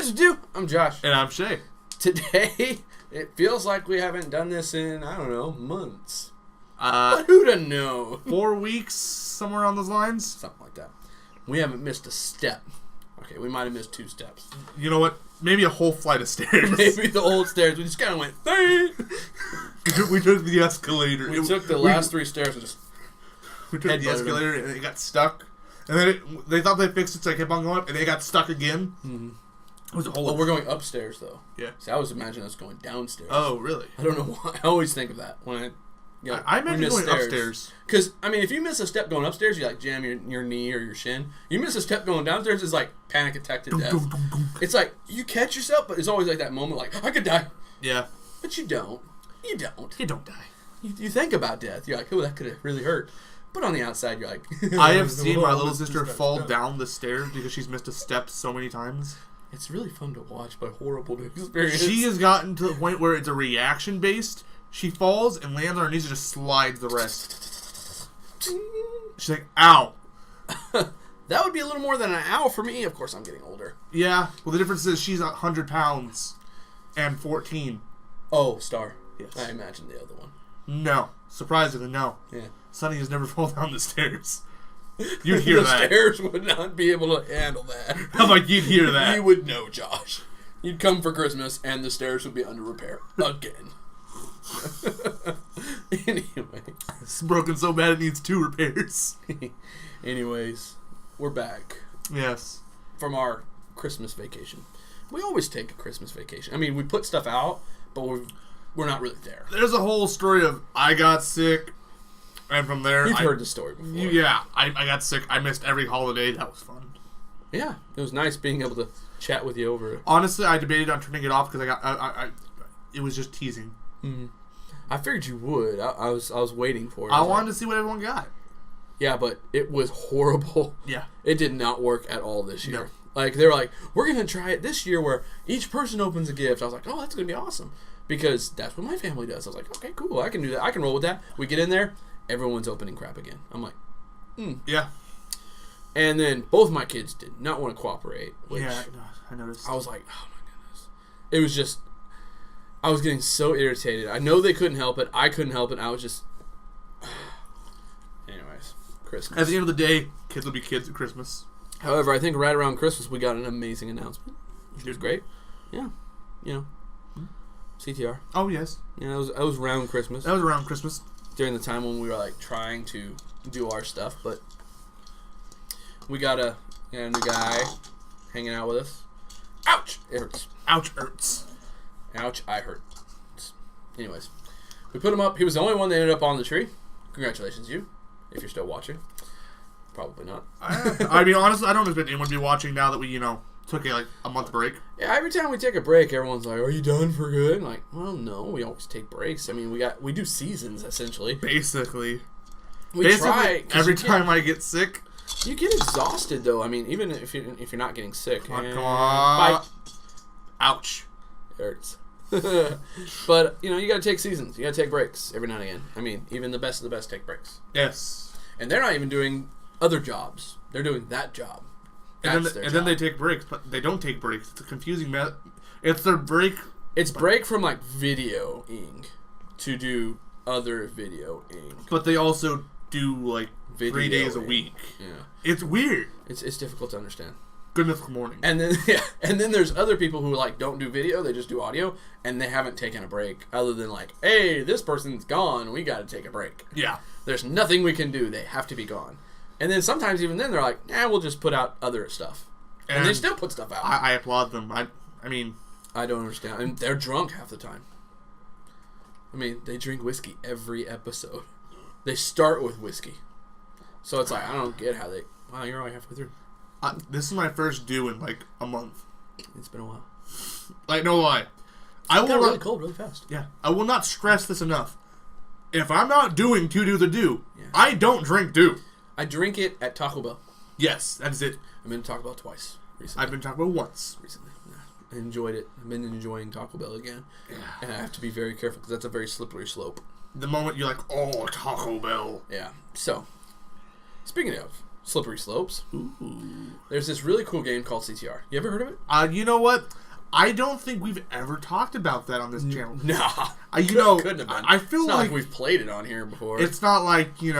Guys, do. I'm Josh. And I'm Shae. Today, it feels like we haven't done this in, I don't know, months. But who'd have known? 4 weeks, somewhere on those lines? Something like that. We haven't missed a step. Okay, we might have missed 2 steps. You know what? Maybe a whole flight of stairs. Maybe the old stairs. We just kind of went, hey! We took the escalator. We took the last 3 stairs and just... We took the escalator and it got stuck. And then they thought they fixed it, so I kept on going up, and it got stuck again. Mm-hmm. It was a whole... Oh, we're going upstairs, though. Yeah. See, I was imagining us going downstairs. Oh, really? I don't know why. I always think of that when I imagine going upstairs. Because, I mean, if you miss a step going upstairs, you like jam your knee or your shin. You miss a step going downstairs, it's like panic attack to death. It's like, you catch yourself, but it's always like that moment like, I could die. Yeah. But you don't. You don't. You don't die. You think about death. You're like, oh, that could have really hurt. But on the outside, you're like... I have seen my little sister fall down the stairs because she's missed a step so many times. It's really fun to watch, but horrible to experience. She has gotten to the point where it's a reaction-based. She falls and lands on her knees and just slides the rest. She's like, ow. That would be a little more than an ow for me. Of course, I'm getting older. Yeah. Well, the difference is she's 100 pounds and 14. Oh, Star. Yes. I imagined the other one. No. Surprisingly, no. Yeah. Sonny has never fallen down the stairs. You'd hear that. The stairs would not be able to handle that. How about you'd hear that? You would know, Josh. You'd come for Christmas, and the stairs would be under repair. Again. Anyway. It's broken so bad it needs 2 repairs. Anyways, we're back. Yes. From our Christmas vacation. We always take a Christmas vacation. I mean, we put stuff out, but we're not really there. There's a whole story of I got sick, and from there... You've heard the story before. Yeah, I got sick. I missed every holiday. That was fun. Yeah, it was nice being able to chat with you over it. Honestly, I debated on turning it off because it was just teasing. Mm-hmm. I figured you would. I was waiting for it. I wanted to see what everyone got. Yeah, but it was horrible. Yeah. It did not work at all this year. No. Like, they were like, we're going to try it this year where each person opens a gift. I was like, oh, that's going to be awesome. Because that's what my family does. I was like, okay, cool. I can do that. I can roll with that. We get in there. Everyone's opening crap again. I'm like, Yeah. And then both my kids did not want to cooperate. Which yeah, I noticed. I was like, oh my goodness. It was just, I was getting so irritated. I know they couldn't help it. I couldn't help it. I was just, anyways, Christmas. At the end of the day, kids will be kids at Christmas. However, I think right around Christmas we got an amazing announcement, which was great. Yeah, you know, CTR. Oh yes. Yeah, it was around Christmas. That was around Christmas. During the time when we were like trying to do our stuff, but we got a new guy hanging out with us. Ouch! It hurts. Ouch hurts. Ouch! I hurt. Anyways, we put him up. He was the only one that ended up on the tree. Congratulations, you, if you're still watching. Probably not. I mean, honestly, I don't expect anyone to be watching now that we, took a month break. Yeah, every time we take a break, everyone's like, "Are you done for good?" I'm like, well, no, we always take breaks. I mean, we do seasons essentially. Basically, try every time I get sick. You get exhausted though. I mean, even if you're not getting sick. Come on. Bite. Ouch. It hurts. But you got to take seasons. You got to take breaks every now and again. I mean, even the best of the best take breaks. Yes. And they're not even doing other jobs. They're doing that job. And then they take breaks, but they don't take breaks. It's a confusing It's their break. It's break from like videoing to do other videoing. But they also do like 3 days a week. Yeah. It's weird. It's difficult to understand. Goodness morning. And then there's other people who like don't do video, they just do audio, and they haven't taken a break other than like, hey, this person's gone, we got to take a break. Yeah. There's nothing we can do. They have to be gone. And then sometimes even then they're like, we'll just put out other stuff. And they still put stuff out. I applaud them. I mean, I don't understand. I mean, they're drunk half the time. I mean, they drink whiskey every episode. They start with whiskey. So it's like, I don't get how they... Wow, you're only halfway through. This is my first due in like a month. It's been a while. Like, no lie. It got really cold really fast. Yeah. I will not stress this enough. If I'm not doing to do the do, I don't drink do. I drink it at Taco Bell. Yes, that's it. I've been to Taco Bell twice recently. I've been to Taco Bell once. Recently. Yeah. I enjoyed it. I've been enjoying Taco Bell again. Yeah. And I have to be very careful because that's a very slippery slope. The moment you're like, oh, Taco Bell. Yeah. So, speaking of, Slippery Slopes. Ooh. There's this really cool game called CTR. You ever heard of it? You know what? I don't think we've ever talked about that on this channel. Nah. Couldn't have been. I feel it's not like we've played it on here before. It's not like, we've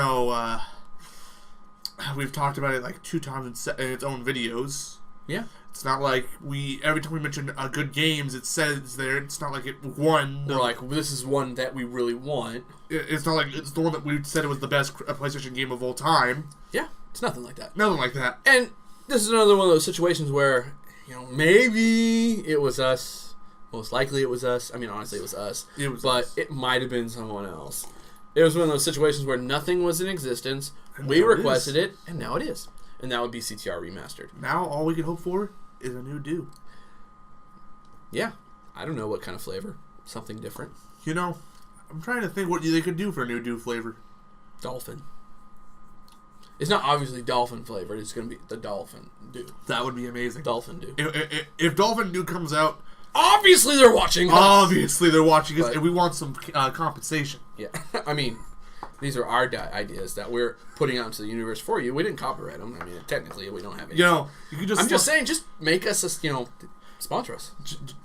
talked about it like 2 times in its own videos. Yeah. It's not like every time we mention good games, it says there. It's not like it won. We're like, this is one that we really want. It's not like it's the one that we said it was the best PlayStation game of all time. Yeah, it's nothing like that. Nothing like that. And this is another one of those situations where, maybe it was us. Most likely it was us. I mean, honestly, it was us. But it might have been someone else. It was one of those situations where nothing was in existence. We requested it, and now it is. And that would be CTR Remastered. Now all we can hope for is a new do. Yeah. I don't know what kind of flavor. Something different. I'm trying to think what they could do for a new do flavor. Dolphin. It's not obviously dolphin flavored. It's going to be the Dolphin Dew. That would be amazing. Dolphin Dew. If Dolphin Dew comes out... Obviously they're watching us. Obviously they're watching us, and we want some compensation. Yeah. I mean, these are our ideas that we're putting out into the universe for you. We didn't copyright them. I mean, technically we don't have any. You could just... I'm just saying, just make us, sponsor us.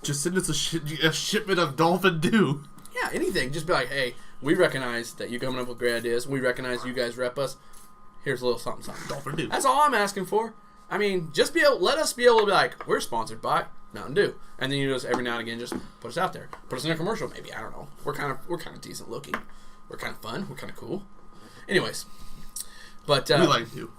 Just send us a shipment of Dolphin Dew. Yeah, anything. Just be like, hey, we recognize that you're coming up with great ideas. We recognize you guys rep us. Here's a little something. Dolphin Dew. That's all I'm asking for. I mean, let us be able to be like, we're sponsored by Mountain Dew, and then just every now and again just put us out there, put us in a commercial. Maybe, I don't know. We're kind of decent looking. We're kind of fun. We're kind of cool. Anyways, but we like to.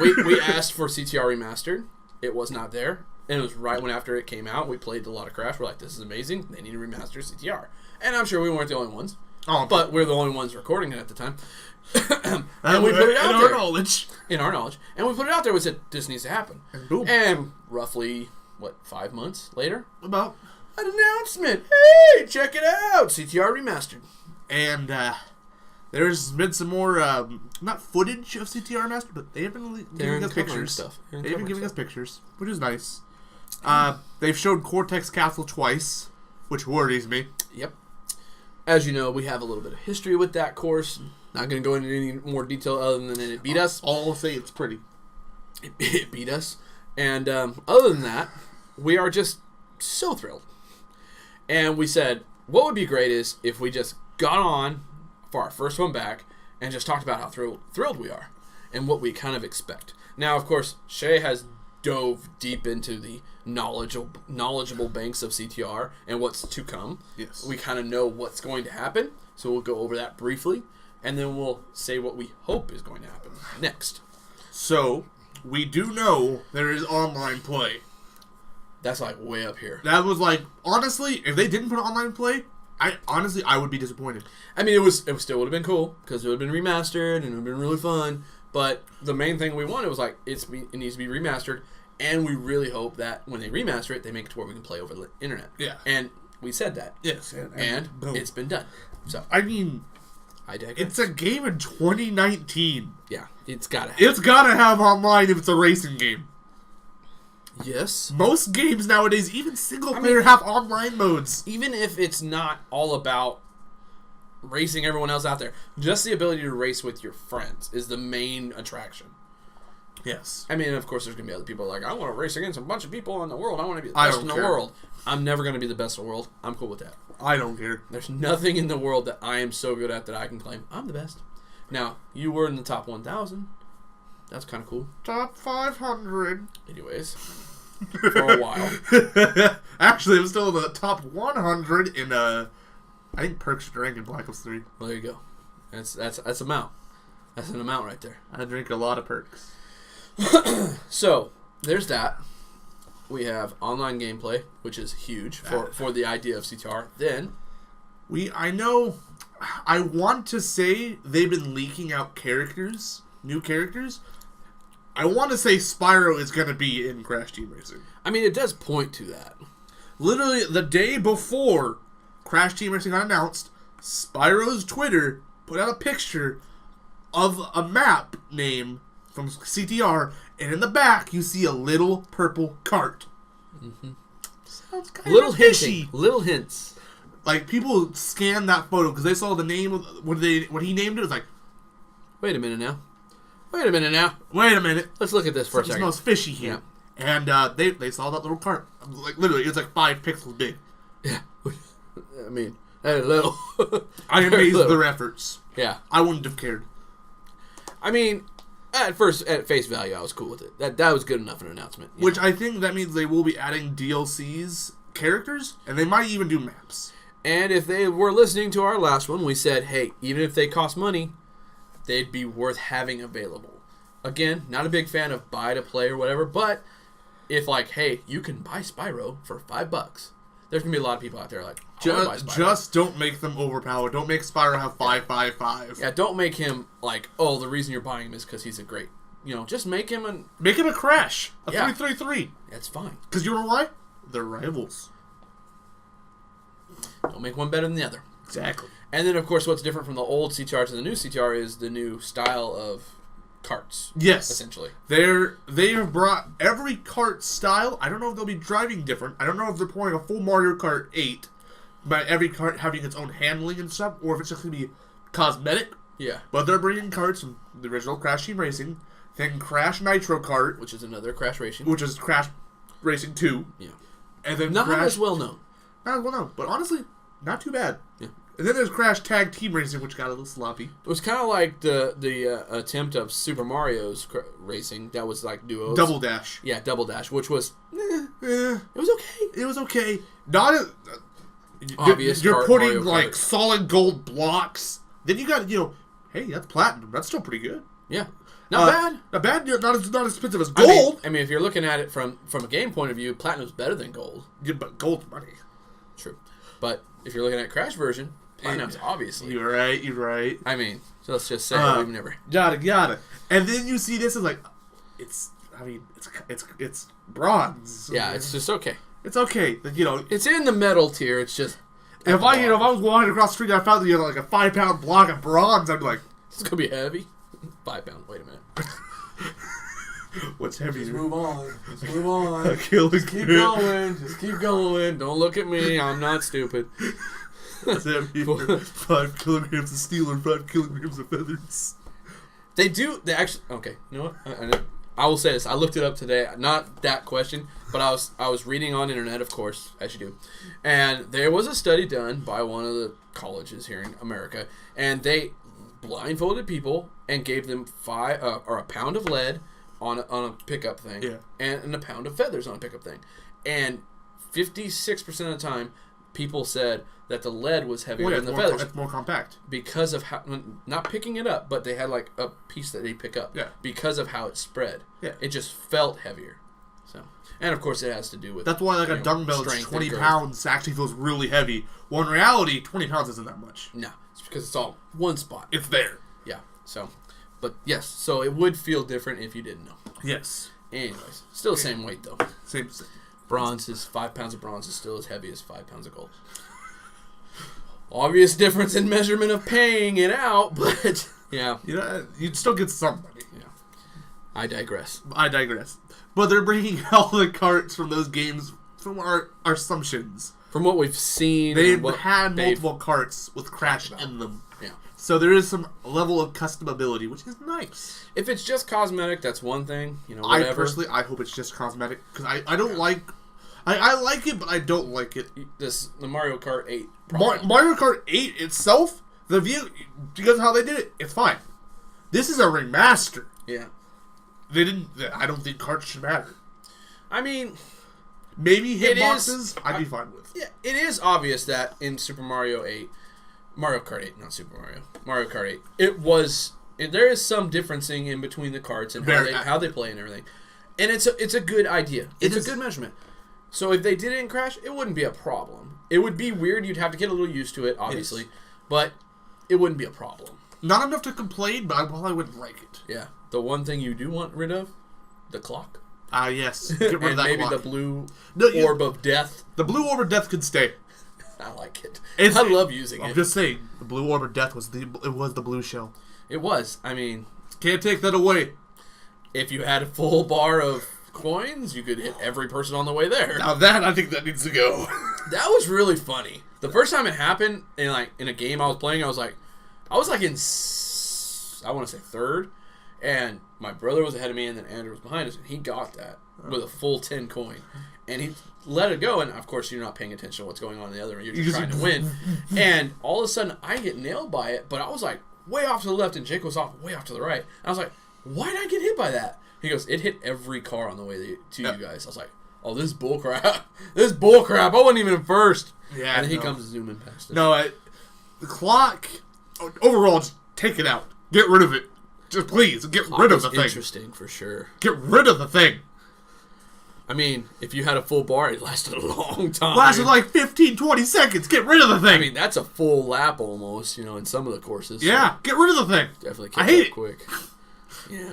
we asked for CTR Remastered. It was not there, and it was right when after it came out. We played a lot of Crash. We're like, this is amazing. They need to remaster CTR, and I'm sure we weren't the only ones. Oh, but we're the only ones recording it at the time. And we put it out there. In our knowledge. And we put it out there. We said, this needs to happen. And boom. And roughly, 5 months later? About. An announcement. Hey, check it out. CTR Remastered. And there's been some more, not footage of CTR Remastered, but they have been giving us pictures. Stuff. They've been giving us pictures, which is nice. They've showed Cortex Castle twice, which worries me. Yep. As you know, we have a little bit of history with that course. Not going to go into any more detail other than it beat us. I'll say it's pretty. It beat us. And other than that, we are just so thrilled. And we said, what would be great is if we just got on for our first one back and just talked about how thrilled we are and what we kind of expect. Now, of course, Shae has dove deep into the knowledgeable banks of CTR and what's to come. Yes. We kind of know what's going to happen, so we'll go over that briefly, and then we'll say what we hope is going to happen next. So, we do know there is online play. That's like way up here. That was like, honestly, if they didn't put online play, I would be disappointed. I mean, it still would have been cool because it would have been remastered and it would have been really fun. But the main thing we wanted was like it needs to be remastered, and we really hope that when they remaster it, they make it to where we can play over the internet. Yeah, and we said that. Yes, and it's been done. So I mean, I digress. It's a game in 2019. Yeah, it's gotta have online if it's a racing game. Yes. Most games nowadays, even single player, have online modes. Even if it's not all about racing everyone else out there, just the ability to race with your friends is the main attraction. Yes. I mean, of course, there's going to be other people like, I want to race against a bunch of people in the world. I want to be the best in the world. I'm never going to be the best in the world. I'm cool with that. I don't care. There's nothing in the world that I am so good at that I can claim I'm the best. Now, you were in the top 1,000. That's kind of cool. Top 500. Anyways, for a while. Actually, I'm still in the top 100 in, I think Perks drank in Black Ops 3. Well, there you go. That's amount. That's an amount right there. I drink a lot of Perks. So, there's that. We have online gameplay, which is huge for the idea of CTR. Then, I want to say they've been leaking out characters, new characters. I want to say Spyro is going to be in Crash Team Racing. I mean, it does point to that. Literally, the day before Crash Team Racing got announced, Spyro's Twitter put out a picture of a map name from CTR, and in the back, you see a little purple cart. Mm-hmm. Sounds kind of fishy. Little hints. Like, people scanned that photo because they saw the name of what he named it. It was like, wait a minute now. Wait a minute now. Wait a minute. Let's look at this for a second. It smells fishy here. Yeah. And they saw that little cart. Like, literally, it was like 5 pixels big. Yeah. I mean, that is little. I am amazed at their efforts. Yeah. I wouldn't have cared. I mean, at face value, I was cool with it. That was good enough an announcement. Which I think that means they will be adding DLCs, characters, and they might even do maps. And if they were listening to our last one, we said, hey, even if they cost money, they'd be worth having available. Again, not a big fan of buy to play or whatever, but if like, hey, you can buy Spyro for $5, there's going to be a lot of people out there like, just don't make them overpowered. Don't make Spyro have 555. Yeah, don't make him like, oh, the reason you're buying him is because he's a great, just make him a Crash. A 333. That's fine. Because you know why? They're rivals. Don't make one better than the other. Exactly. And then, of course, what's different from the old CTR to the new CTR is the new style of carts. Yes. Essentially. They have brought every kart style. I don't know if they'll be driving different. I don't know if they're pulling a full Mario Kart 8, but every kart having its own handling and stuff, or if it's just going to be cosmetic. Yeah. But they're bringing karts from the original Crash Team Racing, then Crash Nitro Kart, which is another Crash Racing. which is Crash Racing 2. Yeah. And then Not as well known. Not as well known, but honestly, not too bad. Yeah. And then there's Crash Tag Team Racing, which got a little sloppy. It was kind of like the attempt of Super Mario's Racing. That was like duos. Double Dash. Yeah, Double Dash, which was it was okay. It was okay. Not a, obvious. You're putting Mario like Kart. solid gold blocks. Then you got hey, that's platinum. That's still pretty good. Yeah, not bad. Not bad. Not as expensive as gold. I mean, if you're looking at it from a game point of view, platinum's better than gold. Yeah, but gold's money. True, but if you're looking at Crash version, platinum's obviously. You're right. I mean, so let's just say we've never. Yada. And then you see this as like, it's bronze. Yeah, it's just okay. It's okay. It's in the metal tier. It's just. If I was walking across the street and I found like a 5-pound block of bronze, I'd be like, it's gonna be heavy. 5 pound. Wait a minute. What's heavy? Just move on. Just keep going. Just keep going. Don't look at me. I'm not stupid. What's heavier? 5 kilograms of steel or 5 kilograms of feathers. They actually. Okay. You know what? I will say this. I looked it up today. Not that question, but I was reading on internet, of course, as you do, and there was a study done by one of the colleges here in America, and they blindfolded people and gave them a pound of lead on a pickup thing, and a pound of feathers on a pickup thing, and 56% of the time, people said that the lead was heavier than the feathers. It's more compact. Because of how, not picking it up, but they had like a piece that they pick up. Yeah. Because of how it spread. Yeah. It just felt heavier. So, and of course it has to do with. That's why like a dumbbell that's 20 pounds actually feels really heavy. Well, in reality, 20 pounds isn't that much. No, it's because it's all one spot. It's there. Yeah. So, but yes, so it would feel different if you didn't know. Yes. Anyways, still the same weight though. Same. Bronze is 5 pounds of bronze is still as heavy as 5 pounds of gold. Obvious difference in measurement of paying it out, but yeah. You'd still get some money. Yeah. I digress. But they're bringing all the carts from those games from our assumptions. From what we've seen. They've had multiple carts with Crash in them. Yeah. So there is some level of customability, which is nice. If it's just cosmetic, that's one thing. Whatever. I hope it's just cosmetic. Because I don't like... I like it, but I don't like it. The Mario Kart 8. Mario Kart 8 itself, the view, because of how they did it, it's fine. This is a remaster. Yeah. I don't think carts should matter. I mean... Maybe hitboxes, I'd be fine with. Yeah, it is obvious that in Mario Kart 8, not Super Mario, Mario Kart 8, there is some differencing in between the carts and how they play and everything. And it's a good idea. It's a good measurement. So if they did it in Crash, it wouldn't be a problem. It would be weird. You'd have to get a little used to it, obviously. Yes. But it wouldn't be a problem. Not enough to complain, but I wouldn't like it. Yeah. The one thing you do want rid of, the clock. Yes. Get rid of that maybe clock. The blue orb of death. The blue orb of death could stay. I like it. I love using it. I'm just saying, the blue orb of death was the blue shell. It was. I mean... Can't take that away. If you had a full bar of coins, you could hit every person on the way there. Now that, I think that needs to go. That was really funny. The first time it happened in a game I was playing, I was like in I want to say third, And my brother was ahead of me, and then Andrew was behind us, and he got that with a full 10 coin. And he let it go, and of course you're not paying attention to what's going on in the other one. You're just trying to win. And all of a sudden, I get nailed by it, but I was like way off to the left, and Jake was off way off to the right. And I was like, why did I get hit by that? He goes, it hit every car on the way to you guys. I was like, oh, this is bullcrap. This is bullcrap. I wasn't even first. Yeah, and then he comes zooming past us. No, the clock, overall, just take it out. Get rid of it. Just please, get rid of the thing. Interesting, for sure. Get rid of the thing. I mean, if you had a full bar, it lasted a long time. Lasted like 15, 20 seconds. Get rid of the thing. I mean, that's a full lap almost, in some of the courses. Yeah, so get rid of the thing. Definitely I hate it quick. Yeah.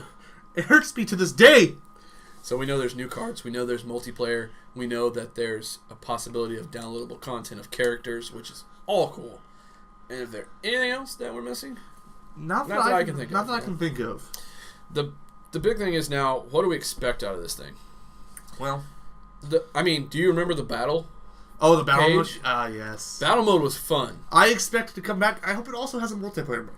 It hurts me to this day. So we know there's new cards. We know there's multiplayer. We know that there's a possibility of downloadable content of characters, which is all cool. And is there anything else that we're missing? Not that I can think of. Not that I can think of. The big thing is now, what do we expect out of this thing? Well, do you remember the battle? Oh, the battle mode? Yes. Battle mode was fun. I expect it to come back. I hope it also has a multiplayer mode.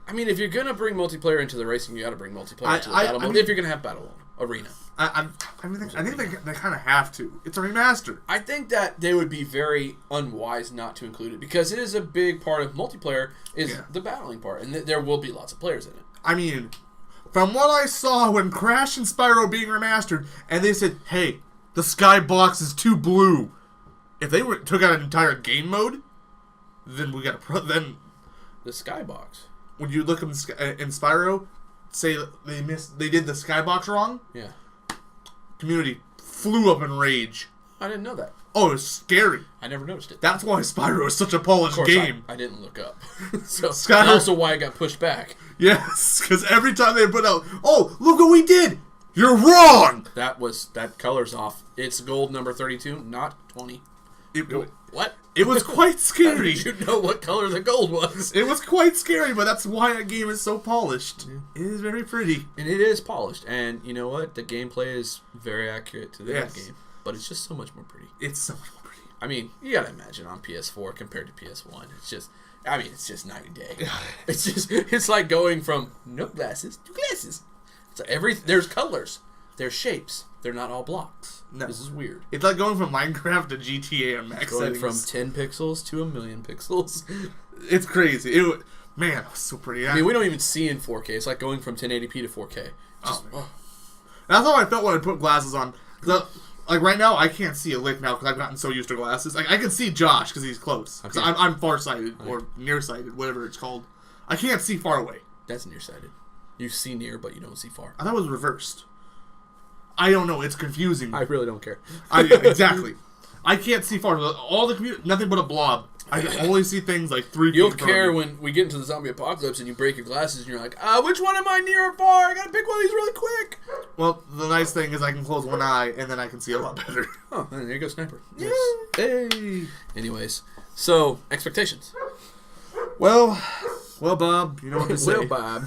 I mean, if you're going to bring multiplayer into the racing, you got to bring multiplayer into the battle mode. If you're going to have battle mode, arena. I think they kind of have to. It's a remaster. I think that they would be very unwise not to include it because it is a big part of multiplayer is the battling part, and there will be lots of players in it. I mean, from what I saw when Crash and Spyro being remastered, and they said, "Hey, the skybox is too blue." If they took out an entire game mode, then we got then the skybox. When you look in Spyro, say they did the skybox wrong. Yeah. Community flew up in rage. I didn't know that. Oh, it was scary. I never noticed it. That's why Spyro is such a polished game. I didn't look up. So Skyrim, that's also why it got pushed back. Yes, because every time they put out, oh, look what we did. You're wrong. That color's off. It's gold number 32, not 20. What? It was quite scary. How did you know what color the gold was? It was quite scary, but that's why that game is so polished. Yeah. It is very pretty. And it is polished. And you know what? The gameplay is very accurate to that game. But it's just so much more pretty. It's so much more pretty. I mean, you gotta imagine on PS4 compared to PS1. It's just night and day. It's like going from no glasses to glasses. So there's colors. There's shapes. They're not all blocks. No. This is weird. It's like going from Minecraft to GTA on max going settings. From 10 pixels to 1,000,000 pixels. It's crazy. It was so pretty. I mean, we don't even see in 4K. It's like going from 1080p to 4K. That's how I felt when I put glasses on. Like right now, I can't see a lick now because I've gotten so used to glasses. I can see Josh because he's close. Because I'm farsighted or nearsighted, whatever it's called. I can't see far away. That's nearsighted. You see near, but you don't see far. I thought it was reversed. I don't know. It's confusing. I really don't care. Exactly. I can't see far. All the computer, nothing but a blob. I can only see things like 3 feet. You'll care when we get into the zombie apocalypse and you break your glasses and you're like, which one am I near or far? I gotta pick one of these really quick. Well, the nice thing is I can close one eye and then I can see a lot better. Oh, there you go, sniper. Yes. Hey. Anyways, so expectations. Well, Bob, you know what to say. Well, Bob.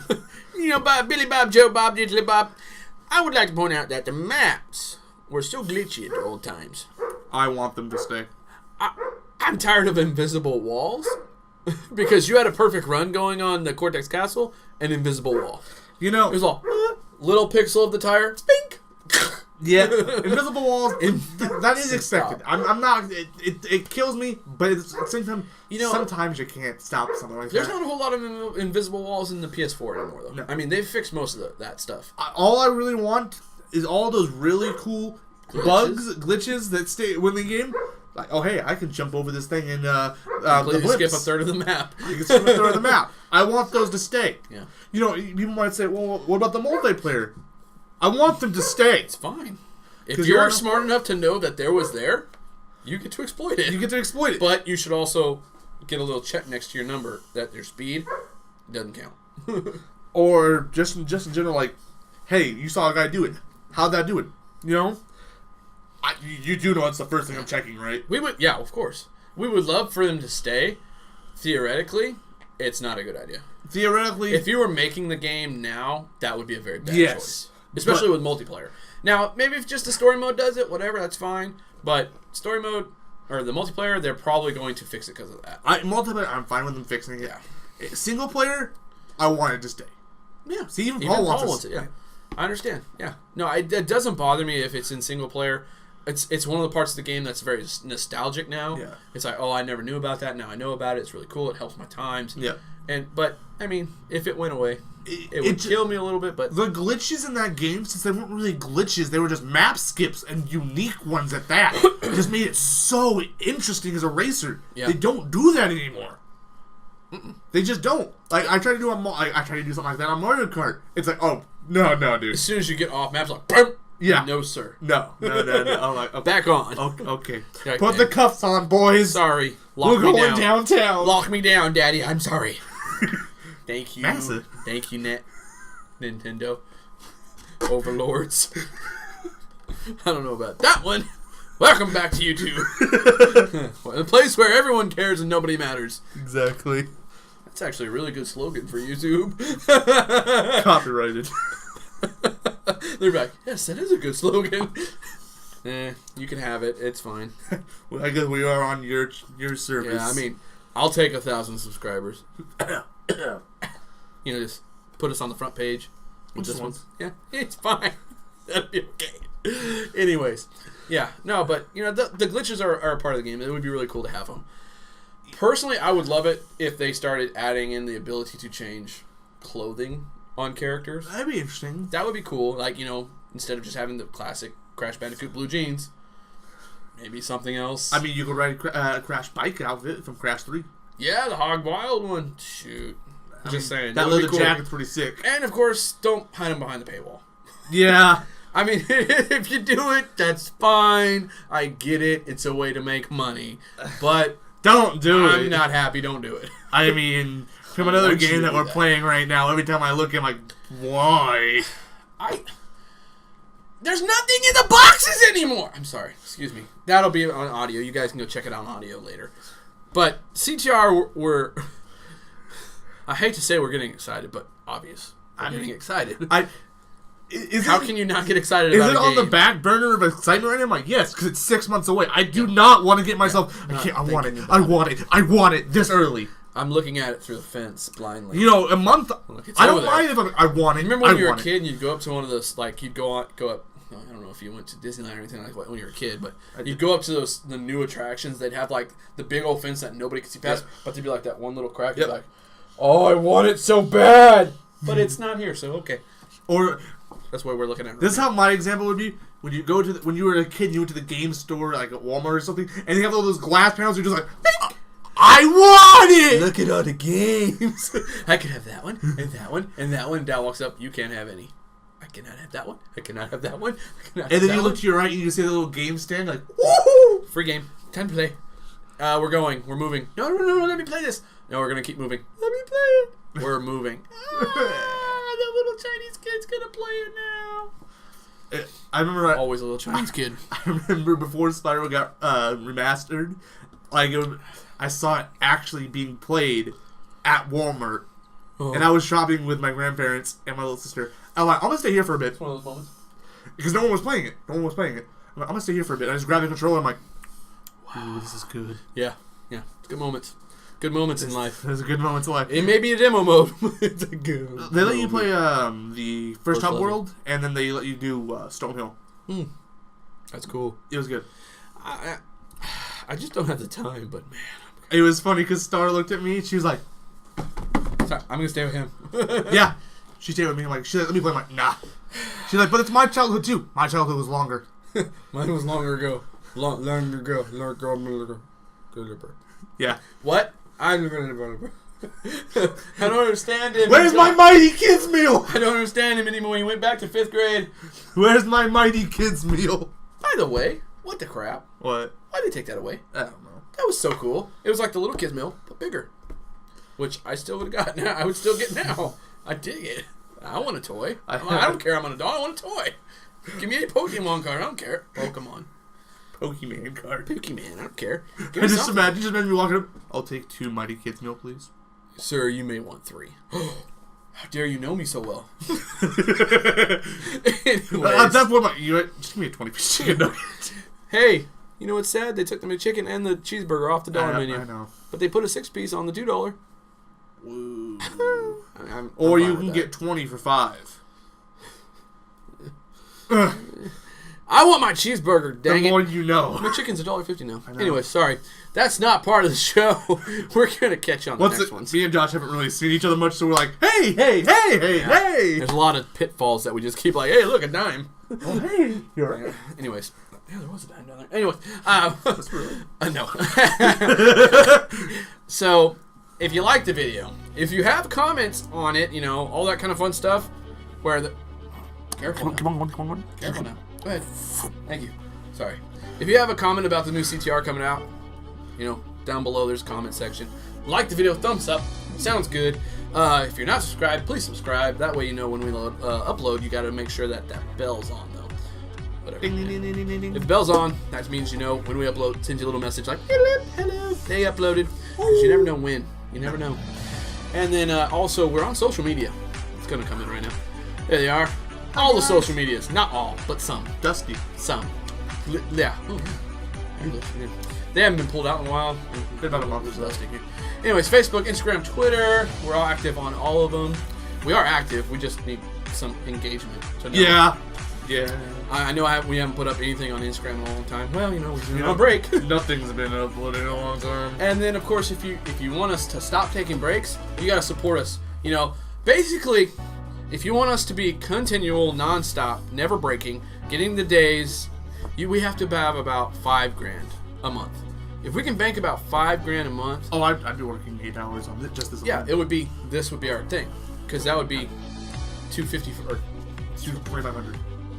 Bob, Billy Bob, Joe Bob, Diddley Bob. I would like to point out that the maps were so glitchy at the old times. I want them to stay. I'm tired of invisible walls because you had a perfect run going on the Cortex Castle and invisible wall. It was all little pixel of the tire, spink. Yeah, invisible walls. That is expected. I'm not. It kills me, but at the same time, sometimes you can't stop something like that. There's not a whole lot of invisible walls in the PS4 anymore, though. No. I mean, they've fixed most of that stuff. All I really want is all those really cool glitches that stay when the game. Like, oh hey, I can jump over this thing and skip a third of the map. You can skip a third of the map. I want those to stay. Yeah. People might say, well, what about the multiplayer? I want them to stay. It's fine. If you're smart enough to know that there was there, you get to exploit it. But you should also get a little check next to your number that your speed doesn't count. Or just in general, like, hey, you saw a guy do it. How'd that do it? You do know it's the first thing I'm checking, right? Yeah, of course. We would love for them to stay. Theoretically, it's not a good idea. Theoretically, if you were making the game now, that would be a very bad choice. Especially with multiplayer. Now, maybe if just the story mode does it, whatever, that's fine. But story mode, or the multiplayer, they're probably going to fix it because of that. Multiplayer, I'm fine with them fixing it. Yeah. Single player, I want it to stay. Yeah. See, even Paul wants it. Yeah. I understand. Yeah. No, it doesn't bother me if it's in single player. It's one of the parts of the game that's very nostalgic now. Yeah. It's like, oh, I never knew about that. Now I know about it. It's really cool. It helps my times. Yeah. But I mean, if it went away, it would kill me a little bit. But the glitches in that game, since they weren't really glitches, they were just map skips and unique ones at that. It just made it so interesting as a racer. Yeah. They don't do that anymore. They just don't. Like I try to do I try to do something like that on Mario Kart. It's like, oh no, dude. As soon as you get off maps, like, boom. Yeah. No, sir. No. I'm like, okay. Back on. Okay. Yeah, Put the cuffs on, boys. Sorry. We're going downtown. Lock me down, Daddy. I'm sorry. Thank you. Massive. Thank you, Nintendo. Overlords. I don't know about that one. Welcome back to YouTube. The place where everyone cares and nobody matters. Exactly. That's actually a really good slogan for YouTube. Copyrighted. They're like, yes, that is a good slogan. You can have it. It's fine. Well, I guess we are on your service. Yeah, I mean, I'll take 1,000 subscribers. Just put us on the front page. With this one. Yeah, it's fine. That'd be okay. Anyways, yeah, no, but the glitches are a part of the game. It would be really cool to have them. Personally, I would love it if they started adding in the ability to change clothing on characters. That'd be interesting. That would be cool. Like, instead of just having the classic Crash Bandicoot blue jeans, maybe something else. I mean, you could ride a Crash bike outfit from Crash 3. Yeah, the Hog Wild one. Shoot. Just saying. That leather cool. jacket's pretty sick. And, of course, don't hide them behind the paywall. Yeah. I mean, if you do it, that's fine. I get it. It's a way to make money. But don't do it. I'm not happy. Don't do it. I mean, from another game that we're playing right now, every time I look, I'm like, why? There's nothing in the boxes anymore. I'm sorry. Excuse me. That'll be on audio. You guys can go check it out on audio later. But CTR, we're... I hate to say we're getting excited, but obvious. I'm getting excited. How can you not get excited about a game? Is it on the back burner of excitement right now? I'm like, yes, because it's 6 months away. I do not want to get myself... I want it this early. I'm looking at it through the fence blindly. A month... I don't mind if I want it. Remember when you were a kid and you'd go up to one of those... Like, you'd go up... I don't know if you went to Disneyland or anything like that when you were a kid, but you'd go up to the new attractions. They'd have, like, the big old fence that nobody could see past, but there'd be, like, that one little crack. You'd be like, oh, I want it so bad! But it's not here, so okay. Or... That's what we're looking at. This is how my example would be. When you go to when you were a kid, you went to the game store, like at Walmart or something, and they have all those glass panels. You're just like, I want it. Look at all the games. I can have that one and that one and that one. Dad walks up. You can't have any. I cannot have that one. I cannot have that one. And then you look to your right and you see the little game stand, like, woohoo! Free game. Time to play. We're going. We're moving. No. Let me play this. No, we're gonna keep moving. Let me play it. We're moving. The little Chinese kid's gonna play it now. I remember always a little Chinese kid. I remember before Spyro got remastered, I saw it actually being played at Walmart, and I was shopping with my grandparents and my little sister. I'm like, I'm gonna stay here for a bit. It's one of those moments because no one was playing it. I'm like, I'm gonna stay here for a bit. I just grabbed the controller. I'm like, wow, this is good. Yeah, it's good moments. Good moments in life. There's good moments in life. It may be a demo mode. It's a good They let you play the first Hub World, and then they let you do Stonehill. That's cool. It was good. I just don't have the time, but man. It was funny because Star looked at me. She was like, sorry, I'm going to stay with him. Yeah. She stayed with me. I'm like, she's like, let me play. I'm like, nah. She's like, but it's my childhood too. My childhood was longer. Mine was longer ago. Longer ago. Yeah. What? I don't understand him. Where's my Mighty Kids meal? I don't understand him anymore. He went back to 5th grade. Where's my Mighty Kids meal? By the way, what the crap? What? Why'd they take that away? I don't know. That was so cool. It was like the little kids meal, but bigger. Which I still would have got now. I would still get now. I dig it. I want a toy. I don't care I'm an adult. I want a toy. Give me a Pokemon card. I don't care. Pokemon card. Pokemon. I don't care. I just imagine me walking up. I'll take 2 Mighty Kids meal, please. Sir, you may want 3. How dare you know me so well? At that point, just give me a 20-piece chicken nugget. Hey, you know what's sad? They took the McChicken and the cheeseburger off the dollar menu. I know. But they put a 6-piece on the $2. Woo. I'm Or fine you with can that. get 20 for 5. I want my cheeseburger, The dang it. more you know. My chicken's $1.50 now. know. Anyway, sorry. That's not part of the show. We're going to catch you on the next ones. Me and Josh haven't really seen each other much, so we're like, hey, hey, hey, hey, hey. There's a lot of pitfalls that we just keep like, hey, look, a dime. Oh, hey. You're right. Anyways. Yeah, there was a dime down there. Anyways. No. So, if you like the video, if you have comments on it, all that kind of fun stuff, where the... Careful now. Come on. Careful now. Go ahead. Thank you. Sorry. If you have a comment about the new CTR coming out, down below there's a comment section. Like the video, thumbs up. Sounds good. If you're not subscribed, please subscribe. That way when we upload, you got to make sure that bell's on, though. Whatever. Ding, ding, ding, ding, ding, ding. If the bell's on, that means when we upload, sends you a little message like, hello, they uploaded. Because you never know when. You never know. And then also, we're on social media. It's going to come in right now. There they are. All the social medias. Not all, but some. Dusty. Some. Yeah. Oh, yeah. They haven't been pulled out in a while. Been about a month or so. Dusty here. Anyways, Facebook, Instagram, Twitter. We're all active on all of them. We are active. We just need some engagement. So Yeah. I know we haven't put up anything on Instagram in a long time. Well, we've been on a break. Nothing's been uploaded in a long time. And then, of course, if you want us to stop taking breaks, you got to support us. Basically, if you want us to be continual, nonstop, never breaking, getting the days, we have to have about $5,000 a month. If we can bank about $5,000 a month, Oh, I'd be working 8 hours on just this. yeah, this would be our thing, because that would be $250 or $2,500.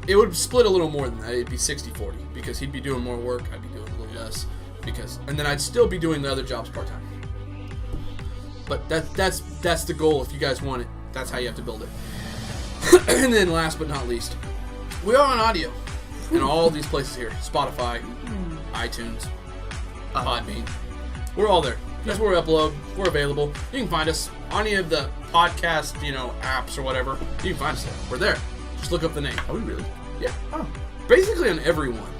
it would split a little more than that. It'd be 60-40 because he'd be doing more work, I'd be doing a little less, and then I'd still be doing the other jobs part time. But that's the goal. If you guys want it, that's how you have to build it. And then last but not least, we are on audio in all these places here: Spotify, iTunes, Podbean. We're all there. That's where we upload. We're available. You can find us on any of the podcast, apps or whatever. You can find us there. We're there. Just look up the name. Are we really? Yeah. Oh. Basically on every one.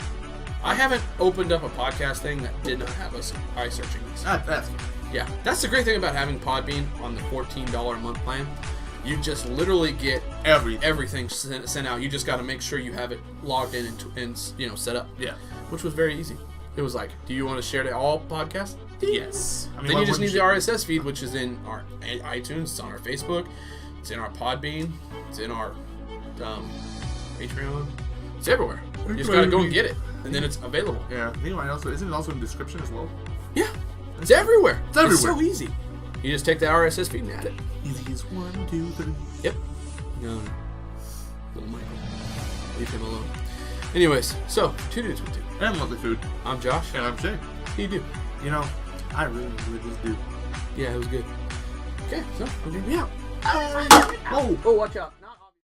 I haven't opened up a podcast thing that did not have us searching this. That's Yeah. That's the great thing about having Podbean on the $14 a month plan. You just literally get everything sent out. You just got to make sure you have it logged in and set up. Yeah. Which was very easy. It was like, do you want to share to all podcasts? Yes. Then you just need the RSS feed, which is in our iTunes, it's on our Facebook, it's in our Podbean, it's in our Patreon. It's everywhere. You just got to go and get it, and then it's available. Yeah. Meanwhile, isn't it also in the description as well? Yeah. It's everywhere. It's everywhere. It's so easy. You just take the RSS feed and add it. Easy as 1, 2, 3. Yep. No. Little Michael. Leave him alone. Anyways, so, 2 dudes with 2. And lovely food. I'm Josh. And I'm Shae. How you do? I really just do. Yeah, it was good. Okay, so, we'll be out. Oh, Oh, watch out.